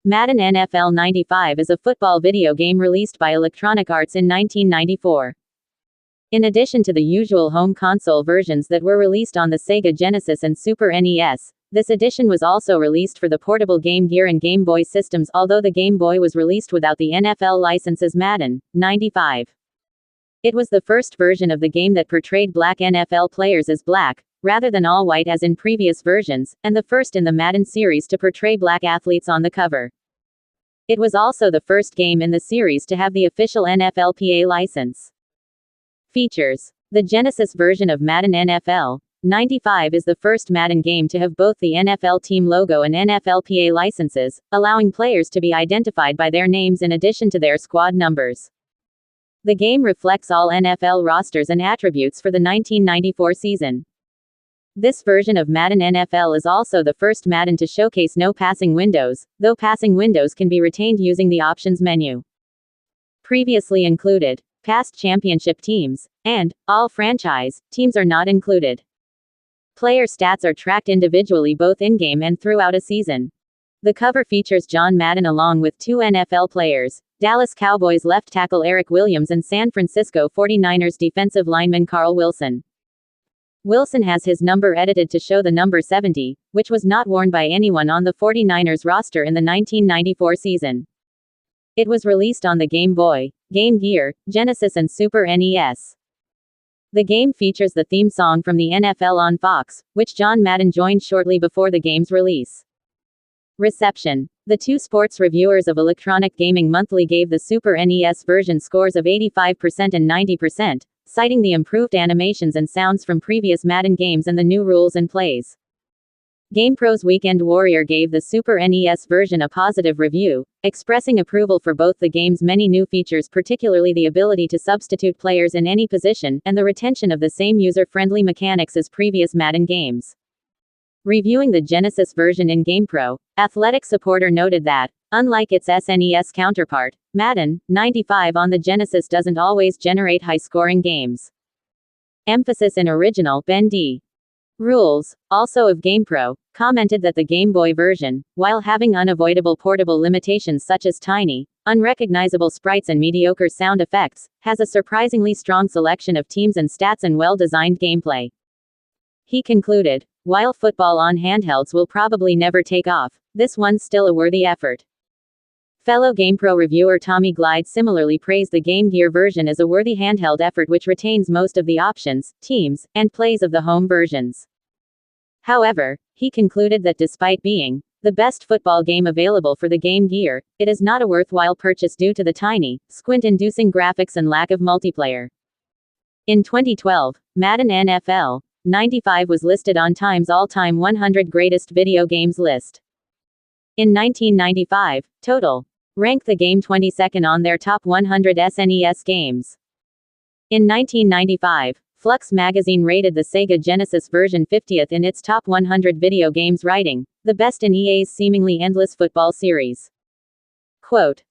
Madden NFL 95 is a football video game released by Electronic Arts in 1994. In addition to the usual home console versions that were released on the Sega Genesis and Super NES, this edition was also released for the portable Game Gear and Game Boy systems, although the Game Boy was released without the NFL license as Madden 95. It was the first version of the game that portrayed black NFL players as black, rather than all white as in previous versions, and the first in the Madden series to portray black athletes on the cover. It was also the first game in the series to have the official NFLPA license. Features: the Genesis version of Madden NFL 95 is the first Madden game to have both the NFL team logo and NFLPA licenses, allowing players to be identified by their names in addition to their squad numbers. The game reflects all NFL rosters and attributes for the 1994 season. This version of Madden NFL is also the first Madden to showcase no passing windows, though passing windows can be retained using the options menu. Previously included, past championship teams, and all franchise teams are not included. Player stats are tracked individually both in-game and throughout a season. The cover features John Madden along with two NFL players, Dallas Cowboys left tackle Eric Williams and San Francisco 49ers defensive lineman Carl Wilson. Wilson has his number edited to show the number 70, which was not worn by anyone on the 49ers roster in the 1994 season. It was released on the Game Boy, Game Gear, Genesis and Super NES. The game features the theme song from the NFL on Fox, which John Madden joined shortly before the game's release. Reception: the two sports reviewers of Electronic Gaming Monthly gave the Super NES version scores of 85% and 90%, citing the improved animations and sounds from previous Madden games and the new rules and plays. GamePro's Weekend Warrior gave the Super NES version a positive review, expressing approval for both the game's many new features, particularly the ability to substitute players in any position, and the retention of the same user-friendly mechanics as previous Madden games. Reviewing the Genesis version in GamePro, Athletic Supporter noted that, unlike its SNES counterpart, Madden 95 on the Genesis doesn't always generate high-scoring games. Emphasis in original Ben D. Rules, also of GamePro, commented that the Game Boy version, while having unavoidable portable limitations such as tiny, unrecognizable sprites and mediocre sound effects, has a surprisingly strong selection of teams and stats and well-designed gameplay. He concluded, while football on handhelds will probably never take off, this one's still a worthy effort. Fellow GamePro reviewer Tommy Glide similarly praised the Game Gear version as a worthy handheld effort which retains most of the options, teams, and plays of the home versions. However, he concluded that despite being the best football game available for the Game Gear, it is not a worthwhile purchase due to the tiny, squint-inducing graphics and lack of multiplayer. In 2012, Madden NFL 95 was listed on Time's all-time 100 greatest video games list. In 1995, Total ranked the game 22nd on their top 100 SNES games. In 1995, Flux magazine rated the Sega Genesis version 50th in its top 100 video games, writing, "the best in EA's seemingly endless football series." Quote,